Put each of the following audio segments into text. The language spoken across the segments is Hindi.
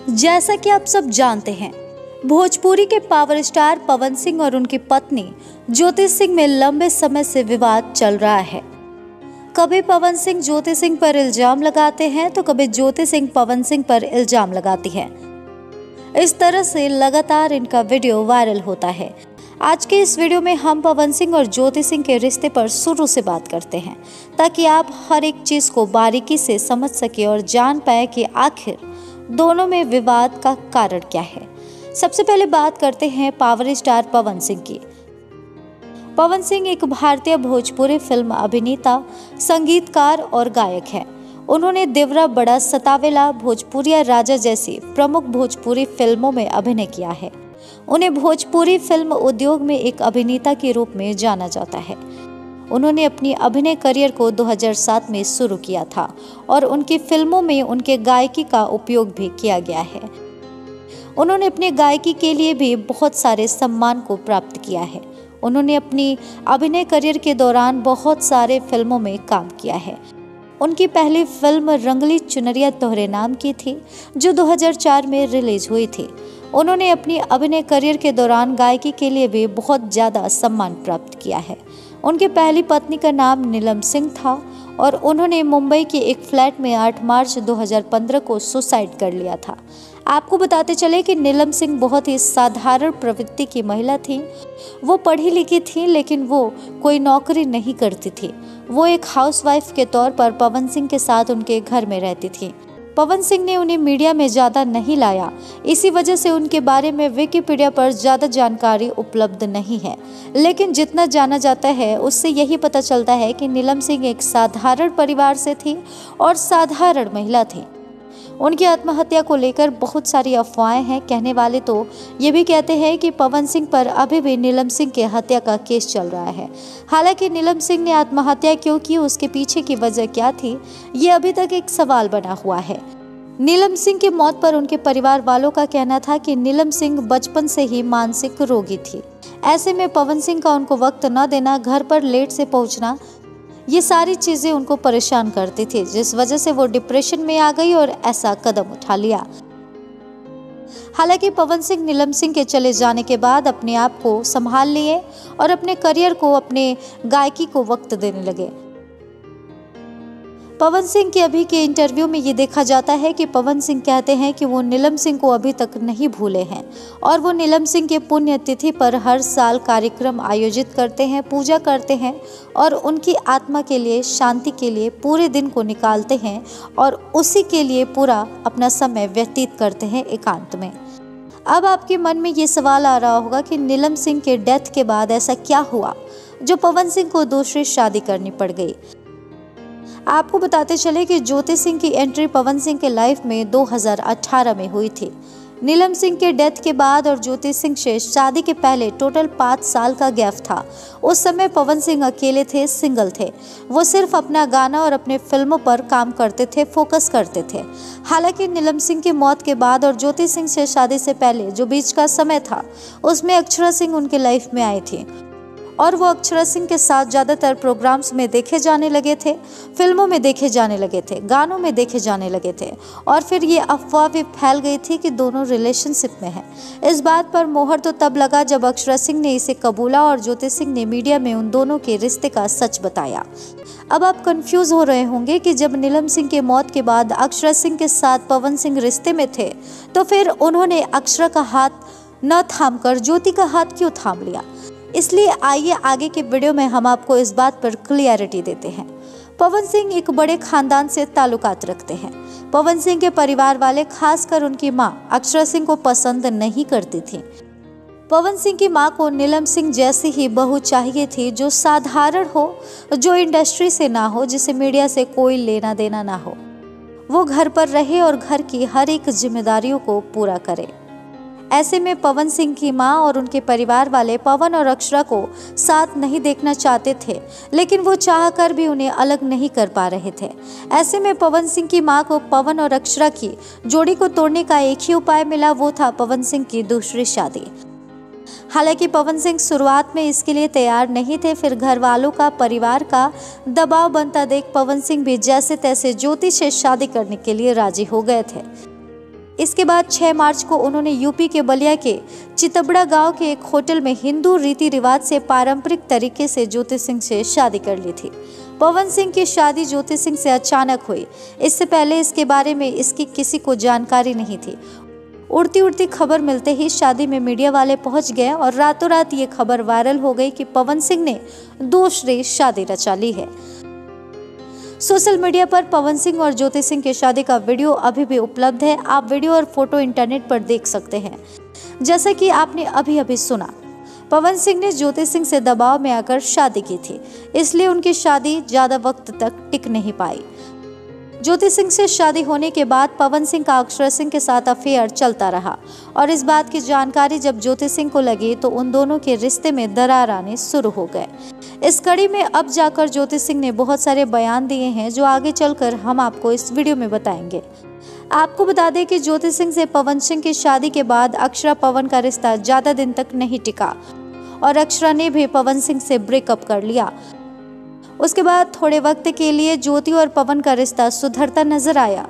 जैसा कि आप सब जानते हैं, भोजपुरी के पावर स्टार पवन सिंह और उनकी पत्नी ज्योति सिंह में लंबे समय से विवाद चल रहा है। कभी पवन सिंह ज्योति सिंह पर इल्जाम लगाते हैं तो कभी ज्योति सिंह पवन सिंह पर इल्जाम लगाती है। इस तरह से लगातार इनका वीडियो वायरल होता है। आज के इस वीडियो में हम पवन सिंह और ज्योति सिंह के रिश्ते पर शुरू से बात करते हैं, ताकि आप हर एक चीज को बारीकी से समझ सके और जान पाए कि आखिर दोनों में विवाद का कारण क्या है। सबसे पहले बात करते हैं पावर स्टार पवन सिंह की। पवन सिंह एक भारतीय भोजपुरी फिल्म अभिनेता, संगीतकार और गायक हैं। उन्होंने देवरा, बड़ा सतावेला, भोजपुरिया राजा जैसी प्रमुख भोजपुरी फिल्मों में अभिनय किया है। उन्हें भोजपुरी फिल्म उद्योग में एक अभिनेता के रूप में जाना जाता है। उन्होंने अपनी अभिनय करियर को 2007 में शुरू किया था और उनकी फिल्मों में उनके गायकी का उपयोग भी किया गया है। उन्होंने अपनी गायकी के लिए भी बहुत सारे सम्मान को प्राप्त किया है। उन्होंने अपनी अभिनय करियर के दौरान बहुत सारे फिल्मों में काम किया है। उनकी पहली फिल्म रंगली चुनरिया तोहरे नाम की थी, जो 2004 में रिलीज हुई थी। उन्होंने अपनी अभिनय करियर के दौरान गायकी के लिए भी बहुत ज़्यादा सम्मान प्राप्त किया है। उनकी पहली पत्नी का नाम नीलम सिंह था और उन्होंने मुंबई के एक फ्लैट में 8 मार्च 2015 को सुसाइड कर लिया था। आपको बताते चले कि नीलम सिंह बहुत ही साधारण प्रवृत्ति की महिला थी। वो पढ़ी लिखी थी, लेकिन वो कोई नौकरी नहीं करती थी। वो एक हाउसवाइफ के तौर पर पवन सिंह के साथ उनके घर में रहती थी। पवन सिंह ने उन्हें मीडिया में ज़्यादा नहीं लाया, इसी वजह से उनके बारे में विकिपीडिया पर ज़्यादा जानकारी उपलब्ध नहीं है। लेकिन जितना जाना जाता है उससे यही पता चलता है कि नीलम सिंह एक साधारण परिवार से थी और साधारण महिला थी। उनकी आत्महत्या को लेकर बहुत सारी अफवाहें हैं। कहने वाले तो ये भी कहते हैं कि पवन सिंह पर अभी भी नीलम सिंह के हत्या का केस चल रहा है। हालांकि नीलम सिंह ने आत्महत्या क्यों की, उसके पीछे की वजह क्या थी, ये अभी तक एक सवाल बना हुआ है। नीलम सिंह की मौत पर उनके परिवार वालों का कहना था कि नीलम सिंह बचपन से ही मानसिक रोगी थी। ऐसे में पवन सिंह का उनको वक्त न देना, घर पर लेट से पहुंचना, ये सारी चीजें उनको परेशान करती थी, जिस वजह से वो डिप्रेशन में आ गई और ऐसा कदम उठा लिया। हालांकि पवन सिंह नीलम सिंह के चले जाने के बाद अपने आप को संभाल लिए और अपने करियर को, अपने गायकी को वक्त देने लगे। पवन सिंह के अभी के इंटरव्यू में ये देखा जाता है कि पवन सिंह कहते हैं कि वो नीलम सिंह को अभी तक नहीं भूले हैं और वो नीलम सिंह के पुण्यतिथि पर हर साल कार्यक्रम आयोजित करते हैं, पूजा करते हैं और उनकी आत्मा के लिए, शांति के लिए पूरे दिन को निकालते हैं और उसी के लिए पूरा अपना समय व्यतीत करते हैं एकांत में। अब आपके मन में ये सवाल आ रहा होगा कि नीलम सिंह के डेथ के बाद ऐसा क्या हुआ जो पवन सिंह को दूसरी शादी करनी पड़ गई। आपको बताते चले कि ज्योति सिंह की एंट्री पवन सिंह के लाइफ में 2018 में हुई थी। नीलम सिंह के डेथ के बाद और ज्योति सिंह से शादी के पहले टोटल 5 साल का गैप था। उस समय पवन सिंह अकेले थे, सिंगल थे। वो सिर्फ अपना गाना और अपने फिल्मों पर काम करते थे, फोकस करते थे। हालांकि नीलम सिंह की मौत के बाद और ज्योति सिंह से शादी से पहले जो बीच का समय था, उसमें अक्षरा सिंह उनके लाइफ में आई थी और वो अक्षरा सिंह के साथ ज़्यादातर प्रोग्राम्स में देखे जाने लगे थे, फिल्मों में देखे जाने लगे थे, गानों में देखे जाने लगे थे और फिर ये अफवाह भी फैल गई थी कि दोनों रिलेशनशिप में हैं। इस बात पर मोहर तो तब लगा जब अक्षरा सिंह ने इसे कबूला और ज्योति सिंह ने मीडिया में उन दोनों के रिश्ते का सच बताया। अब आप कंफ्यूज हो रहे होंगे कि जब नीलम सिंह के मौत के बाद अक्षरा सिंह के साथ पवन सिंह रिश्ते में थे, तो फिर उन्होंने अक्षरा का हाथ न थामकर ज्योति का हाथ क्यों थाम लिया। इसलिए आइए आगे के वीडियो में हम आपको इस बात पर क्लियरिटी देते हैं। पवन सिंह एक बड़े खानदान से ताल्लुकात रखते हैं। पवन सिंह के परिवार वाले, खासकर उनकी मां अक्षरा सिंह को पसंद नहीं करती थी। पवन सिंह की मां को नीलम सिंह जैसी ही बहू चाहिए थी, जो साधारण हो, जो इंडस्ट्री से ना हो, जिसे मीडिया से कोई लेना देना ना हो। वो घर पर रहे और घर की हर एक जिम्मेदारियों को पूरा करे। ऐसे में पवन सिंह की मां और उनके परिवार वाले पवन और अक्षरा को साथ नहीं देखना चाहते थे, लेकिन वो चाहकर भी उन्हें अलग नहीं कर पा रहे थे। ऐसे में पवन सिंह की मां को पवन और अक्षरा की जोड़ी को तोड़ने का एक ही उपाय मिला, वो था पवन सिंह की दूसरी शादी। हालांकि पवन सिंह शुरुआत में इसके लिए तैयार नहीं थे, फिर घर वालों का, परिवार का दबाव बनता देख पवन सिंह भी जैसे तैसे ज्योति से शादी करने के लिए राजी हो गए थे। इसके बाद 6 मार्च को उन्होंने यूपी के बलिया के चितबड़ा गांव के एक होटल में हिंदू रीति रिवाज से पारंपरिक तरीके से ज्योति सिंह से शादी कर ली थी। पवन सिंह की शादी ज्योति सिंह से अचानक हुई। इससे पहले इसके बारे में इसकी किसी को जानकारी नहीं थी। उड़ती उड़ती खबर मिलते ही शादी में मीडिया वाले पहुंच गए और रातों रात ये खबर वायरल हो गई कि पवन सिंह ने दूसरी शादी रचा ली है। सोशल मीडिया पर पवन सिंह और ज्योति सिंह की शादी का वीडियो अभी भी उपलब्ध है। आप वीडियो और फोटो इंटरनेट पर देख सकते हैं। जैसा कि आपने अभी अभी सुना, पवन सिंह ने ज्योति सिंह से दबाव में आकर शादी की थी, इसलिए उनकी शादी ज्यादा वक्त तक टिक नहीं पाई। ज्योति सिंह से शादी होने के बाद पवन सिंह का अक्षरा सिंह के साथ अफेयर चलता रहा और इस बात की जानकारी जब ज्योति सिंह को लगी तो उन दोनों के रिश्ते में दरार आने शुरू हो गए। इस कड़ी में अब जाकर ज्योति सिंह ने बहुत सारे बयान दिए हैं जो आगे चलकर हम आपको इस वीडियो में बताएंगे। आपको बता दें कि ज्योति सिंह से पवन सिंह की शादी के बाद अक्षरा पवन का रिश्ता ज्यादा दिन तक नहीं टिका और अक्षरा ने भी पवन सिंह से ब्रेकअप कर लिया। उसके बाद थोड़े वक्त के लिए ज्योति और पवन का रिश्ता सुधरता नजर आया।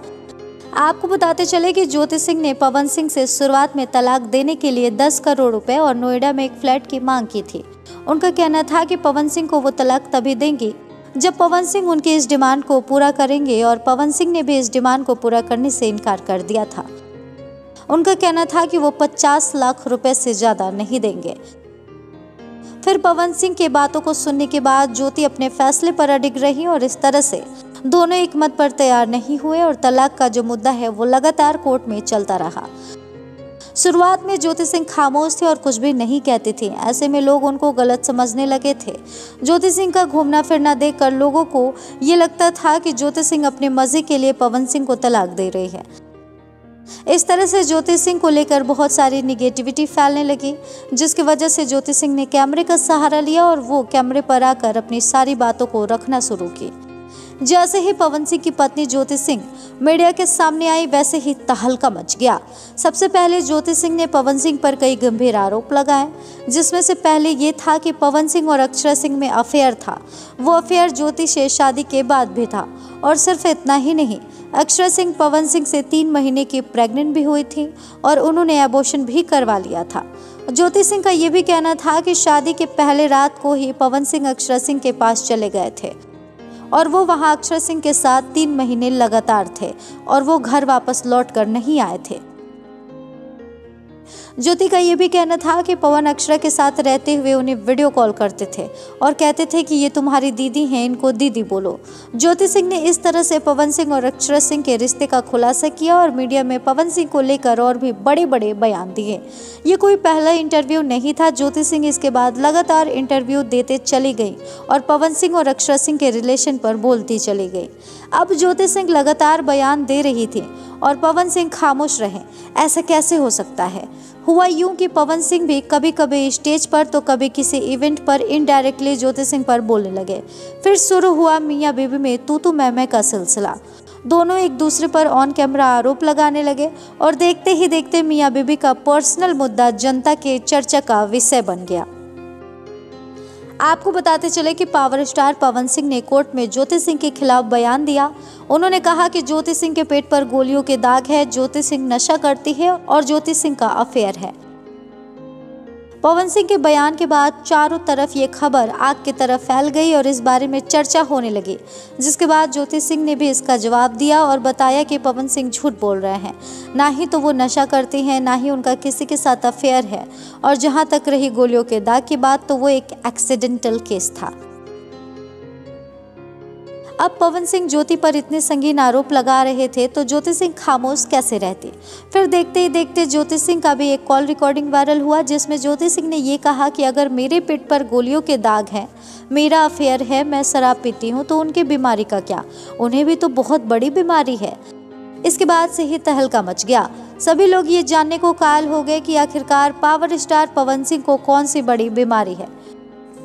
आपको बताते चले कि ज्योति सिंह ने पवन सिंह से शुरुआत में तलाक देने के लिए 10 करोड़ रुपए और नोएडा में एक फ्लैट की मांग की थी। उनका कहना था कि पवन सिंह को वो तलाक तभी देंगी जब पवन सिंह उनकी इस डिमांड को पूरा करेंगे और पवन सिंह ने भी इस डिमांड को पूरा करने से इनकार कर दिया था। उनका कहना था कि वो 50 लाख रुपए से ज्यादा नहीं देंगे। फिर पवन सिंह के बातों को सुनने के बाद ज्योति अपने फैसले पर अडिग रही और इस तरह से दोनों एक मत पर तैयार नहीं हुए और तलाक का जो मुद्दा है वो लगातार कोर्ट में चलता रहा। शुरुआत में ज्योति सिंह खामोश थे और कुछ भी नहीं कहती थी। ऐसे में लोग उनको गलत समझने लगे थे। ज्योति सिंह का घूमना फिरना देखकर लोगों को ये लगता था कि ज्योति सिंह अपने मजे के लिए पवन सिंह को तलाक दे रही है। इस तरह से ज्योति सिंह को लेकर बहुत सारी निगेटिविटी फैलने लगी, जिसकी वजह से ज्योति सिंह ने कैमरे का सहारा लिया और वो कैमरे पर आकर अपनी सारी बातों को रखना शुरू की। जैसे ही पवन सिंह की पत्नी ज्योति सिंह मीडिया के सामने आई वैसे ही तहलका मच गया। सबसे पहले ज्योति सिंह ने पवन सिंह पर कई गंभीर आरोप लगाए, जिसमें से पहले ये था कि पवन सिंह और अक्षरा सिंह में अफेयर था। वो अफेयर ज्योति से शादी के बाद भी था और सिर्फ इतना ही नहीं, अक्षरा सिंह पवन सिंह से 3 महीने की प्रेग्नेंट भी हुई थी और उन्होंने एबॉर्शन भी करवा लिया था। ज्योति सिंह का ये भी कहना था कि शादी के पहले रात को ही पवन सिंह अक्षरा सिंह के पास चले गए थे और वो वहां अक्षरा सिंह के साथ 3 महीने लगातार थे और वो घर वापस लौट कर नहीं आए थे। ज्योति का ये भी कहना था कि पवन अक्षरा के साथ रहते हुए उन्हें वीडियो कॉल करते थे और कहते थे कि ये तुम्हारी दीदी हैं, इनको दीदी बोलो। ज्योति सिंह ने इस तरह से पवन सिंह और अक्षरा सिंह के रिश्ते का खुलासा किया और मीडिया में पवन सिंह को लेकर और भी बड़े बड़े बयान दिए। ये कोई पहला इंटरव्यू नहीं था। ज्योति सिंह इसके बाद लगातार इंटरव्यू देते चली गई और पवन सिंह और अक्षरा सिंह के रिलेशन पर बोलती चली गई। अब ज्योति सिंह लगातार बयान दे रही थी और पवन सिंह खामोश रहे। ऐसा कैसे हो सकता है? हुआ यूं कि पवन सिंह भी कभी कभी स्टेज पर तो कभी किसी इवेंट पर इनडायरेक्टली ज्योति सिंह पर बोलने लगे। फिर शुरू हुआ मियां बीवी में तू मैं का सिलसिला। दोनों एक दूसरे पर ऑन कैमरा आरोप लगाने लगे और देखते ही देखते मियां बीवी का पर्सनल मुद्दा जनता के चर्चा का विषय बन गया। आपको बताते चले कि पावर स्टार पवन सिंह ने कोर्ट में ज्योति सिंह के खिलाफ बयान दिया। उन्होंने कहा कि ज्योति सिंह के पेट पर गोलियों के दाग है, ज्योति सिंह नशा करती है और ज्योति सिंह का अफेयर है। पवन सिंह के बयान के बाद चारों तरफ ये खबर आग की तरह फैल गई और इस बारे में चर्चा होने लगी, जिसके बाद ज्योति सिंह ने भी इसका जवाब दिया और बताया कि पवन सिंह झूठ बोल रहे हैं। ना ही तो वो नशा करती हैं, ना ही उनका किसी के साथ अफेयर है और जहां तक रही गोलियों के दाग की बात, तो वो एक एक्सीडेंटल केस था। अब पवन सिंह ज्योति पर इतने संगीन आरोप लगा रहे थे तो ज्योति सिंह खामोश कैसे रहती। फिर देखते ही देखते ज्योति सिंह का भी एक कॉल रिकॉर्डिंग वायरल हुआ, जिसमें ज्योति सिंह ने ये कहा कि अगर मेरे पेट पर गोलियों के दाग हैं, मेरा अफेयर है, मैं शराब पीती हूँ, तो उनकी बीमारी का क्या? उन्हें भी तो बहुत बड़ी बीमारी है। इसके बाद से ही तहलका मच गया। सभी लोग ये जानने को कायल हो गए कि आखिरकार पावर स्टार पवन सिंह को कौन सी बड़ी बीमारी है।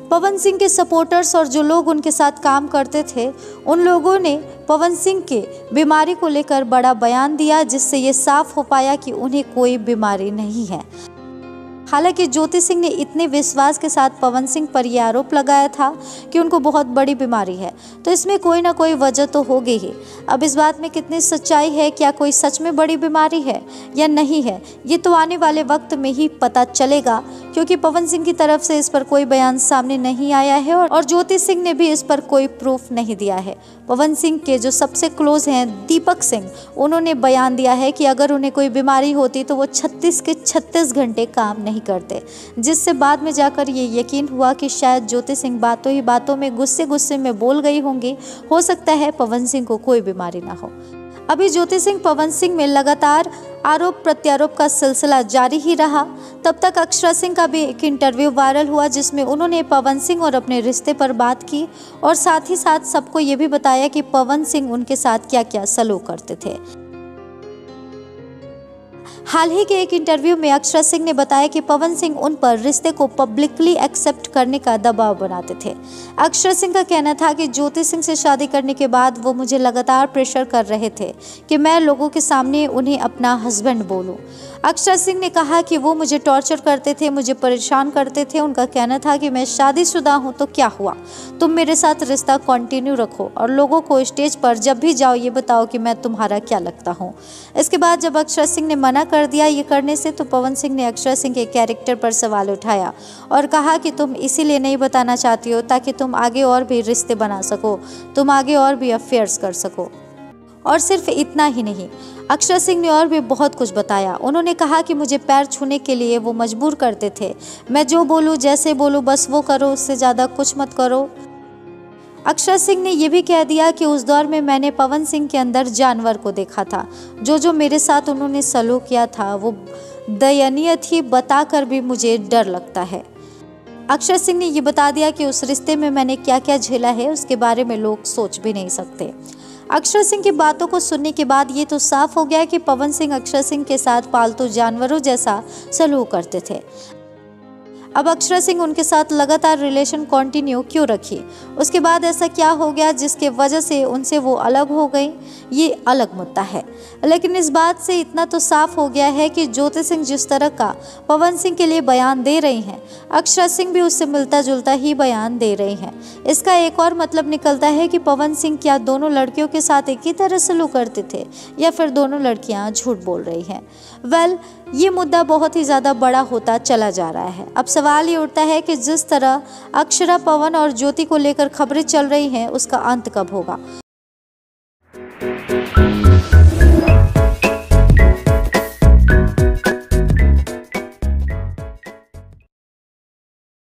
पवन सिंह के सपोर्टर्स और जो लोग उनके साथ काम करते थे, उन लोगों ने पवन सिंह के बीमारी को लेकर बड़ा बयान दिया, जिससे ये साफ हो पाया कि उन्हें कोई बीमारी नहीं है। हालांकि ज्योति सिंह ने इतने विश्वास के साथ पवन सिंह पर यह आरोप लगाया था कि उनको बहुत बड़ी बीमारी है, तो इसमें कोई ना कोई वजह तो होगी ही। अब इस बात में कितनी सच्चाई है, क्या कोई सच में बड़ी बीमारी है या नहीं है, ये तो आने वाले वक्त में ही पता चलेगा, क्योंकि पवन सिंह की तरफ से इस पर कोई बयान सामने नहीं आया है और ज्योति सिंह ने भी इस पर कोई प्रूफ नहीं दिया है। पवन सिंह के जो सबसे क्लोज हैं दीपक सिंह, उन्होंने बयान दिया है कि अगर उन्हें कोई बीमारी होती तो वो 36 के 36 घंटे काम नहीं करते, जिससे बाद में जाकर ये यकीन हुआ कि शायद ज्योति सिंह बातों ही बातों में गुस्से में बोल गई होंगी। हो सकता है पवन सिंह को कोई बीमारी ना हो। अभी ज्योति सिंह पवन सिंह में लगातार आरोप प्रत्यारोप का सिलसिला जारी ही रहा। तब तक अक्षरा सिंह का भी एक इंटरव्यू वायरल हुआ, जिसमें उन्होंने पवन सिंह और अपने रिश्ते पर बात की और साथ ही साथ सबको ये भी बताया कि पवन सिंह उनके साथ क्या क्या सलूक करते थे। हाल ही के एक इंटरव्यू में अक्षरा सिंह ने बताया कि पवन सिंह उन पर रिश्ते को पब्लिकली एक्सेप्ट करने का दबाव बनाते थे। अक्षरा सिंह का कहना था कि ज्योति सिंह से शादी करने के बाद वो मुझे लगातार प्रेशर कर रहे थे कि मैं लोगों के सामने उन्हें अपना हस्बैंड बोलूं। अक्षरा सिंह ने कहा कि वो मुझे टॉर्चर करते थे, मुझे परेशान करते थे। उनका कहना था कि मैं शादीशुदा हूं तो क्या हुआ, तुम मेरे साथ रिश्ता कंटिन्यू रखो और लोगों को स्टेज पर जब भी जाओ ये बताओ कि मैं तुम्हारा क्या लगता हूं। इसके बाद जब अक्षरा सिंह ने मना कर दिया ये करने से, तो पवन सिंह ने अक्षरा सिंह के कैरेक्टर पर सवाल उठाया और कहा कि तुम इसीलिए नहीं बताना चाहती हो ताकि तुम आगे और भी रिश्ते बना सको, तुम आगे और भी अफेयर्स कर सको। और सिर्फ इतना ही नहीं, अक्षरा सिंह ने और भी बहुत कुछ बताया। उन्होंने कहा कि मुझे पैर छूने के लिए वो मजबूर करते थे, मैं जो बोलूँ जैसे बोलूँ बस वो करो, उससे ज़्यादा कुछ मत करो। अक्षरा सिंह ने यह भी कह दिया कि उस दौर में मैंने पवन सिंह के अंदर जानवर को देखा था। जो मेरे साथ उन्होंने सलूक किया था वो दयनीय थी, बताकर भी मुझे डर लगता है। अक्षरा सिंह ने ये बता दिया कि उस रिश्ते में मैंने क्या क्या झेला है उसके बारे में लोग सोच भी नहीं सकते। अक्षरा सिंह की बातों को सुनने के बाद ये तो साफ हो गया कि पवन सिंह अक्षरा सिंह के साथ पालतू जानवरों जैसा सलूक करते थे। अब अक्षरा सिंह उनके साथ लगातार रिलेशन कंटिन्यू क्यों रखी, उसके बाद ऐसा क्या हो गया जिसके वजह से उनसे वो अलग हो गई, ये अलग मुद्दा है। लेकिन इस बात से इतना तो साफ हो गया है कि ज्योति सिंह जिस तरह का पवन सिंह के लिए बयान दे रही हैं, अक्षरा सिंह भी उससे मिलता जुलता ही बयान दे रही हैं। इसका एक और मतलब निकलता है कि पवन सिंह क्या दोनों लड़कियों के साथ एक ही तरह सलूक करते थे या फिर दोनों लड़कियां झूठ बोल रही हैं। ये मुद्दा बहुत ही ज़्यादा बड़ा होता चला जा रहा है। अब सवाल ये उठता है कि जिस तरह अक्षरा, पवन और ज्योति को लेकर खबरें चल रही हैं उसका अंत कब होगा।